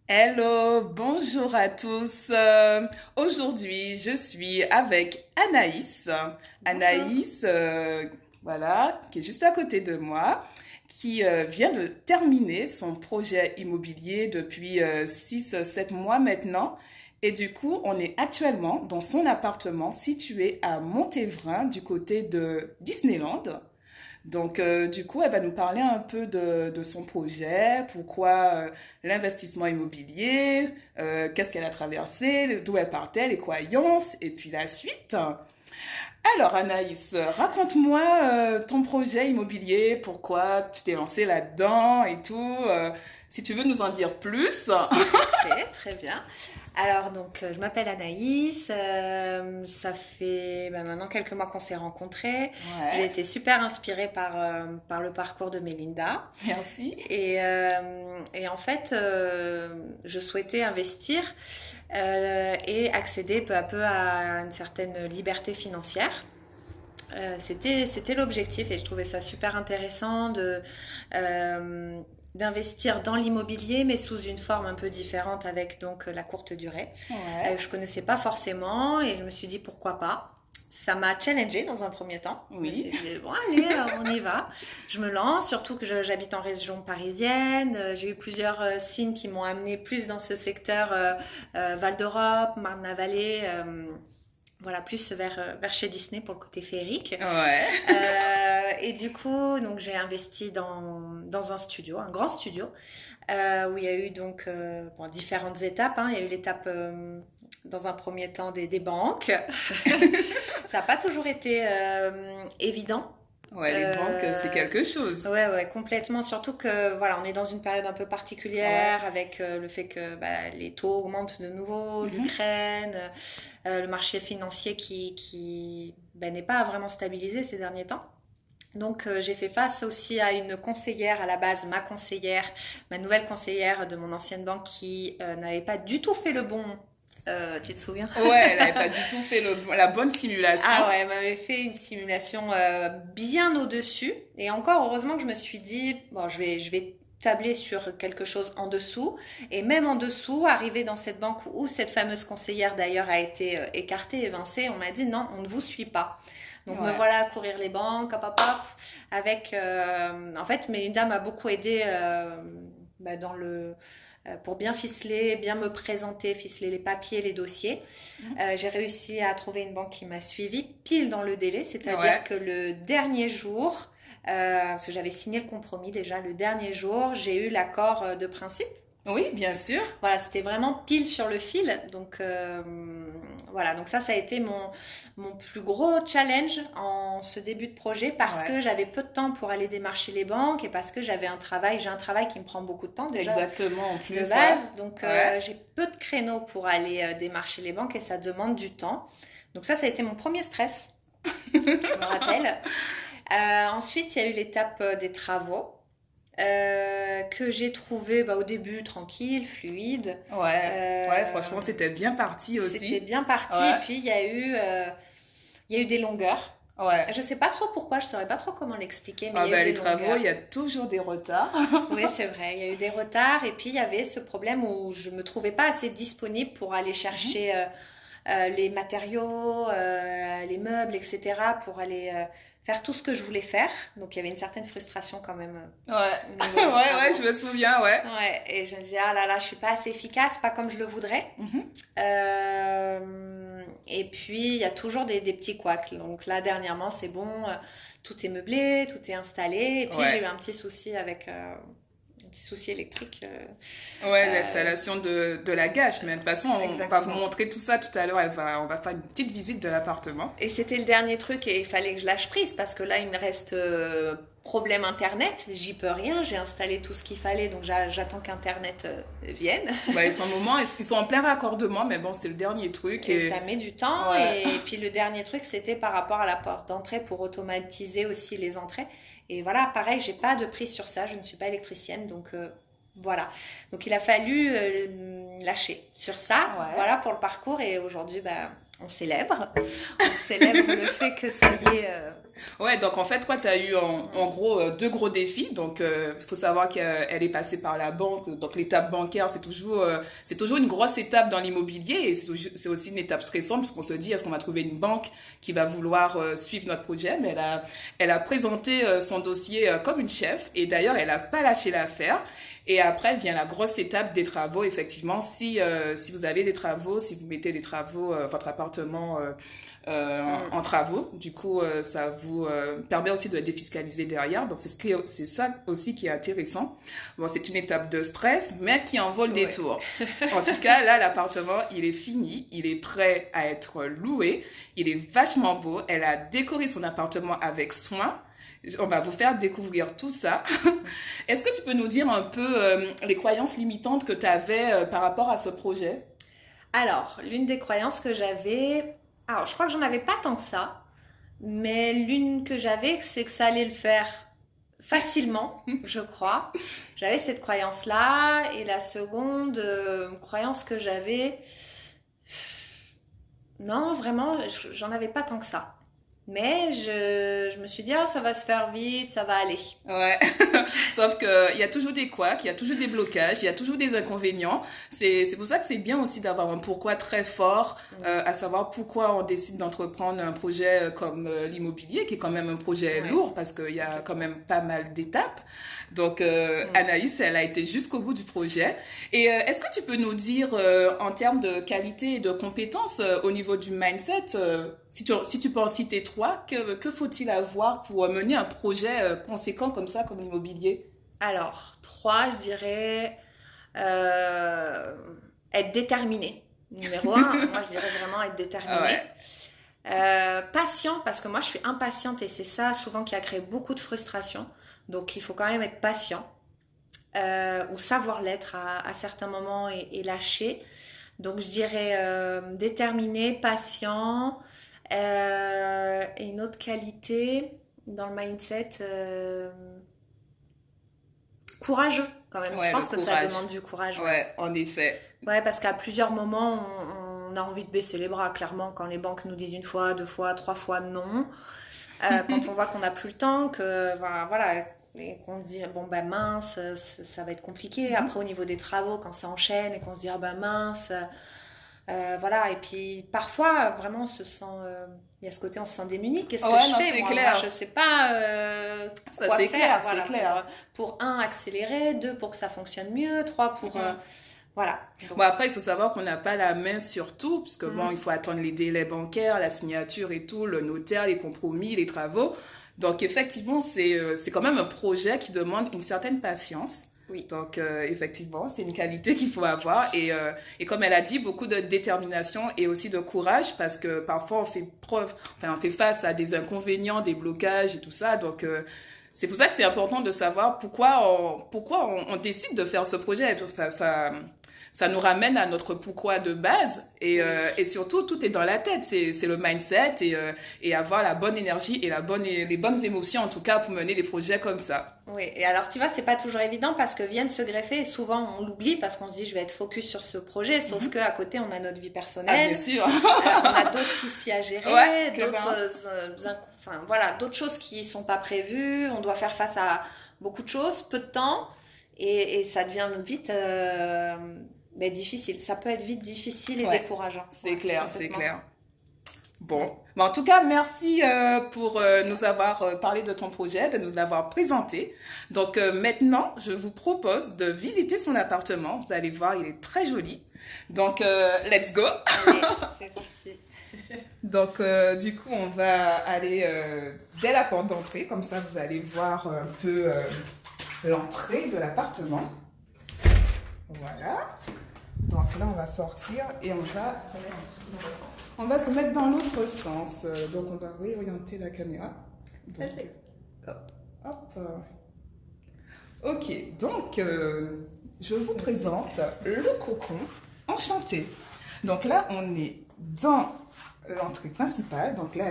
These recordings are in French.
Hello, bonjour à tous. Aujourd'hui, je suis avec Anaïs. Bonjour. Anaïs, voilà, qui est juste à côté de moi, qui vient de terminer son projet immobilier depuis 6-7 mois maintenant. Et du coup, on est actuellement dans son appartement situé à Montévrain, du côté de Disneyland. Donc, du coup, elle va nous parler un peu de son projet, pourquoi l'investissement immobilier, qu'est-ce qu'elle a traversé, d'où elle partait, les croyances, et puis la suite. Alors, Anaïs, raconte-moi ton projet immobilier, pourquoi tu t'es lancée là-dedans et tout. Si tu veux nous en dire plus. Ok, très bien. Alors, je m'appelle Anaïs. Ça fait maintenant quelques mois qu'on s'est rencontrés. J'ai Ouais, été super inspirée par le parcours de Mélinda. merci. Et en fait, je souhaitais investir et accéder peu à peu à une certaine liberté financière. C'était l'objectif et je trouvais ça super intéressant euh, d'investir dans l'immobilier mais sous une forme un peu différente avec donc la courte durée Ouais, que je connaissais pas forcément et je me suis dit pourquoi pas. Ça m'a challengée dans un premier temps. Je me oui. suis dit, bon, allez, on y va. Je me lance, surtout que j'habite en région parisienne. J'ai eu plusieurs signes qui m'ont amené plus dans ce secteur Val d'Europe, Marne-la-Vallée. Voilà, plus vers chez Disney pour le côté féerique. Ouais. Et du coup, donc j'ai investi dans un studio, un grand studio, où il y a eu bon, différentes étapes, hein. Il y a eu l'étape, dans un premier temps, des banques. Ça n'a pas toujours été évident. Ouais, les banques, c'est Euh, quelque chose. Ouais, ouais, complètement. Surtout que voilà, on est dans une période un peu Ouais. particulière avec le fait que les taux augmentent de nouveau, Mhm. l'Ukraine, le marché financier qui n'est pas vraiment stabilisé ces derniers temps. Donc j'ai fait face aussi à une conseillère à la base, ma conseillère, ma nouvelle conseillère de mon ancienne banque qui n'avait pas du tout fait le bon. Tu te souviens? Ouais, elle n'avait pas du tout fait la bonne simulation. Ah ouais, elle m'avait fait une simulation bien au-dessus. Et encore, heureusement que je me suis dit, bon, je vais tabler sur quelque chose en dessous. Et même en dessous, arriver dans cette banque où cette fameuse conseillère d'ailleurs a été écartée, évincée, on m'a dit non, on ne vous suit pas. Donc me Ouais. voilà à courir les banques, hop, hop, hop, avec... en fait, Melinda m'a beaucoup aidée dans pour bien ficeler, bien me présenter, ficeler les papiers, les dossiers. J'ai réussi à trouver une banque qui m'a suivi pile dans le délai, c'est-à-dire Ouais. que le dernier jour, parce que j'avais signé le compromis déjà, le dernier jour, j'ai eu l'accord de principe. Oui, bien sûr. Voilà, c'était vraiment pile sur le fil. Donc voilà, donc ça a été mon plus gros challenge en ce début de projet parce Ouais. que j'avais peu de temps pour aller démarcher les banques et parce que j'ai un travail qui me prend beaucoup de temps déjà Exactement, en de plus, ouais. base. Donc Ouais. j'ai peu de créneaux pour aller démarcher les banques et ça demande du temps. Donc ça a été mon premier stress, je me rappelle. Ensuite, il y a eu l'étape des travaux que j'ai trouvé au début tranquille, fluide. Ouais. Ouais, Euh, franchement, c'était bien parti C'était aussi. bien parti. Et Ouais. puis, il y a eu des longueurs. Ouais. Je sais pas trop pourquoi, je saurais pas trop comment l'expliquer, mais Ah il y a eu bah, les des travaux, longueurs. il y a toujours des retards. Oui, c'est vrai, il y a eu des retards. Et puis, il y avait ce problème où je me trouvais pas assez disponible pour aller Mhm. chercher les matériaux, les meubles, etc., pour aller faire tout ce que je voulais faire. Donc, il y avait une certaine frustration quand même Ouais. au niveau Ouais, des ouais, je travaux. me souviens, ouais. Ouais, et je me disais, ah là là, je suis pas assez efficace, pas comme je le voudrais. Mhm. Et puis, il y a toujours des petits couacs. Donc là, dernièrement, c'est bon, tout est meublé, tout est installé. Et puis, j'ai Ouais. eu un petit souci avec un petit souci électrique. Ouais, Euh, l'installation de la gâche. Mais de toute façon, on va vous exactement. montrer tout ça tout à l'heure. On va faire une petite visite de l'appartement. Et c'était le dernier truc et il fallait que je lâche prise parce que là, il me reste problème Internet. J'y peux rien. J'ai installé tout ce qu'il fallait, donc j'attends qu'Internet vienne. Bah, ils sont au moment, ils sont en plein raccordement, mais bon, c'est le dernier truc. Et ça met du temps. Ouais. Et puis le dernier truc, c'était par rapport à la porte d'entrée pour automatiser aussi les entrées. Et voilà, pareil, j'ai pas de prise sur ça. Je ne suis pas électricienne, donc voilà. Donc il a fallu lâcher sur ça. Ouais. Voilà pour le parcours. Et aujourd'hui, on célèbre. On célèbre le fait que ça y est. Ouais, donc en fait, toi, tu as eu en gros deux gros défis. Donc, il faut savoir qu'elle est passée par la banque. Donc, l'étape bancaire, c'est toujours une grosse étape dans l'immobilier et c'est aussi une étape stressante puisqu'on se dit, est-ce qu'on va trouver une banque qui va vouloir suivre notre projet? Mais elle a présenté son dossier comme une chef et d'ailleurs, elle n'a pas lâché l'affaire. Et après vient la grosse étape des travaux. Effectivement, si vous avez des travaux, si vous mettez des travaux, votre appartement en travaux. Du coup, ça vous permet aussi de défiscaliser derrière. Donc, c'est ça aussi qui est intéressant. Bon, c'est une étape de stress, mais qui en vaut le détour. En tout cas, là, l'appartement, il est fini. Il est prêt à être loué. Il est vachement beau. Elle a décoré son appartement avec soin. On va vous faire découvrir tout ça. Est-ce que tu peux nous dire un peu les croyances limitantes que tu avais par rapport à ce projet? Alors, l'une des croyances que j'avais, alors je crois que j'en avais pas tant que ça, mais l'une que j'avais, c'est que ça allait le faire facilement, je crois. J'avais cette croyance-là, et la seconde croyance que j'avais, non, vraiment, j'en avais pas tant que ça. Mais je me suis dit, ah, ça va se faire vite, ça va aller. Ouais, sauf qu'il y a toujours des couacs, il y a toujours des blocages, il y a toujours des inconvénients. C'est pour ça que c'est bien aussi d'avoir un pourquoi très fort, à savoir pourquoi on décide d'entreprendre un projet comme l'immobilier, qui est quand même un projet lourd, parce qu'il y a quand même pas mal d'étapes. Donc, Anaïs, elle a été jusqu'au bout du projet. Et est-ce que tu peux nous dire, en termes de qualité et de compétences, au niveau du mindset, si tu peux en citer trois, que faut-il avoir pour mener un projet conséquent comme ça, comme l'immobilier? Alors, trois, je dirais être déterminé. Numéro un, moi je dirais vraiment être déterminé. Patient, parce que moi je suis impatiente et c'est ça souvent qui a créé beaucoup de frustration. Donc il faut quand même être patient ou savoir l'être à certains moments et lâcher. Donc je dirais déterminé, patient. Et une autre qualité dans le mindset, courageux quand même. Je pense que ça demande du courage. Ouais, en effet. Ouais, parce qu'à plusieurs moments, on a envie de baisser les bras, clairement, quand les banques nous disent une fois, deux fois, trois fois non. Quand on voit qu'on n'a plus le temps, que voilà, et qu'on se dit, bon ben mince, ça va être compliqué. Après, au niveau des travaux, quand ça enchaîne et qu'on se dit, ah ben mince, voilà. Et puis, parfois, vraiment, on se sent... il y a ce côté, on se sent démuni. Qu'est-ce que je fais? Moi, je ne sais pas quoi faire. Clair, voilà, c'est clair. pour un, accélérer. Deux, pour que ça fonctionne mieux. Trois, pour... voilà. Donc, bon, après, il faut savoir qu'on n'a pas la main sur tout, parce que bon, il faut attendre les délais bancaires, la signature et tout, le notaire, les compromis, les travaux. Donc, effectivement, c'est quand même un projet qui demande une certaine patience. Oui. Donc, effectivement, c'est une qualité qu'il faut avoir. Et comme elle a dit, beaucoup de détermination et aussi de courage, parce que parfois, on fait face à des inconvénients, des blocages et tout ça. Donc, c'est pour ça que c'est important de savoir pourquoi on décide de faire ce projet. Enfin, ça nous ramène à notre pourquoi de base et surtout tout est dans la tête, c'est le mindset et avoir la bonne énergie et les bonnes émotions en tout cas pour mener des projets comme ça. Oui, et alors tu vois, c'est pas toujours évident parce que viennent se greffer et souvent on l'oublie parce qu'on se dit je vais être focus sur ce projet, sauf qu'à côté on a notre vie personnelle, bien sûr. On a d'autres soucis à gérer, d'autres d'autres choses qui sont pas prévues, on doit faire face à beaucoup de choses, peu de temps et ça devient vite mais difficile, ça peut être vite difficile et décourageant. C'est clair, c'est clair. Bon, mais en tout cas, merci pour nous avoir parlé de ton projet, de nous l'avoir présenté. Donc maintenant, je vous propose de visiter son appartement. Vous allez voir, il est très joli. Donc, let's go. Allez, c'est parti. Donc, du coup, on va aller dès la porte d'entrée. Comme ça, vous allez voir un peu l'entrée de l'appartement. Voilà. Donc là, on va sortir et on va se mettre dans l'autre sens. Donc, on va réorienter la caméra. Donc, hop. Ok, donc, je vous présente le cocon enchanté. Donc là, on est dans l'entrée principale. Donc là,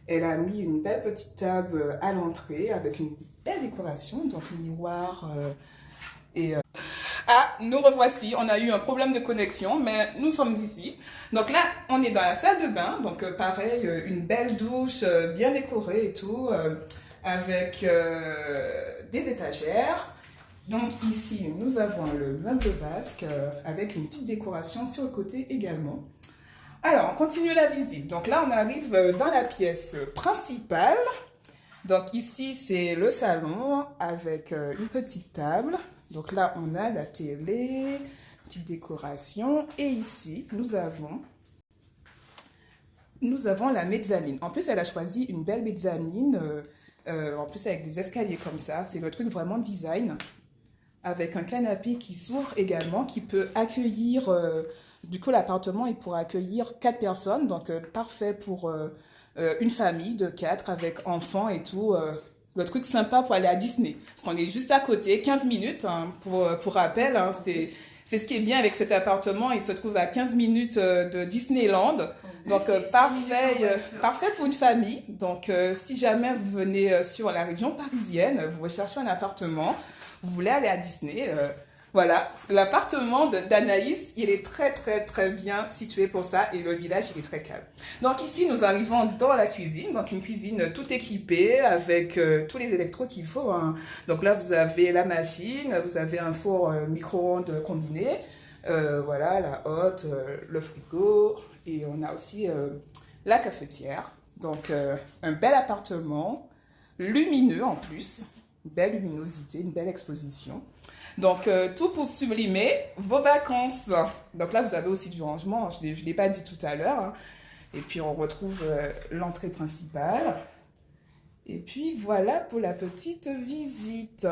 elle a mis une belle petite table à l'entrée avec une belle décoration. Donc, miroir et... Ah, nous revoici. On a eu un problème de connexion, mais nous sommes ici. Donc là, on est dans la salle de bain. Donc pareil, une belle douche bien décorée et tout, avec des étagères. Donc ici, nous avons le meuble vasque avec une petite décoration sur le côté également. Alors, on continue la visite. Donc là, on arrive dans la pièce principale. Donc ici, c'est le salon avec une petite table. Donc là, on a la télé, petite décoration. Et ici, nous avons la mezzanine. En plus, elle a choisi une belle mezzanine. En plus, avec des escaliers comme ça. C'est le truc vraiment design. Avec un canapé qui s'ouvre également, qui peut accueillir... du coup, l'appartement, il pourra accueillir 4 personnes. Donc, parfait pour une famille de 4 avec enfants et tout. Le truc sympa pour aller à Disney. Parce qu'on est juste à côté, 15 minutes, hein, pour rappel. Hein, c'est ce qui est bien avec cet appartement. Il se trouve à 15 minutes de Disneyland. Donc, parfait pour une famille. Donc, si jamais vous venez sur la région parisienne, vous recherchez un appartement, vous voulez aller à Disney, voilà, l'appartement d'Anaïs, il est très très très bien situé pour ça et le village, il est très calme. Donc ici, nous arrivons dans la cuisine, donc une cuisine tout équipée avec tous les électros qu'il faut. Hein. Donc là, vous avez la machine, vous avez un four micro-ondes combiné, voilà, la hotte, le frigo et on a aussi la cafetière. Donc un bel appartement, lumineux en plus. Une belle luminosité, une belle exposition. Donc, tout pour sublimer vos vacances. Donc là, vous avez aussi du rangement. Je ne l'ai pas dit tout à l'heure. Hein. Et puis, on retrouve l'entrée principale. Et puis, voilà pour la petite visite.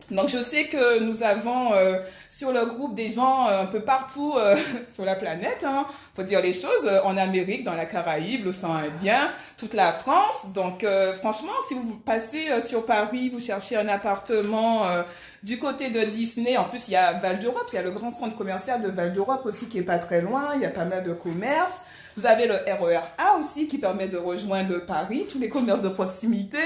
Donc, je sais que nous avons sur le groupe des gens un peu partout sur la planète, hein, pour dire les choses, en Amérique, dans la Caraïbe, l'océan Indien, toute la France. Donc, franchement, si vous passez sur Paris, vous cherchez un appartement du côté de Disney, en plus, il y a Val d'Europe, il y a le grand centre commercial de Val d'Europe aussi qui est pas très loin, il y a pas mal de commerces. Vous avez le RER A aussi qui permet de rejoindre Paris, tous les commerces de proximité.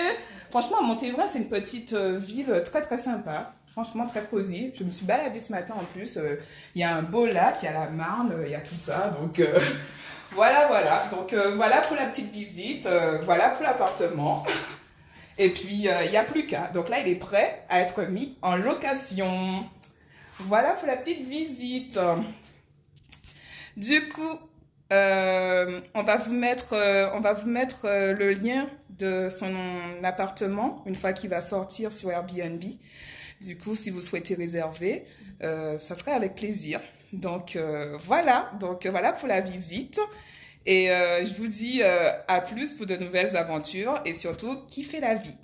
Franchement, Montévrain, c'est une petite ville très très sympa. Franchement, très cosy. Je me suis baladée ce matin en plus. Il y a un beau lac, il y a la Marne, il y a tout ça. Donc voilà. Donc voilà pour la petite visite. Voilà pour l'appartement. Et puis, il n'y a plus qu'à. Donc là, il est prêt à être mis en location. Voilà pour la petite visite. Du coup, on va vous mettre le lien de son appartement une fois qu'il va sortir sur Airbnb. Du coup, si vous souhaitez réserver, ça serait avec plaisir. Donc voilà pour la visite. Et je vous dis à plus pour de nouvelles aventures et surtout kiffez la vie.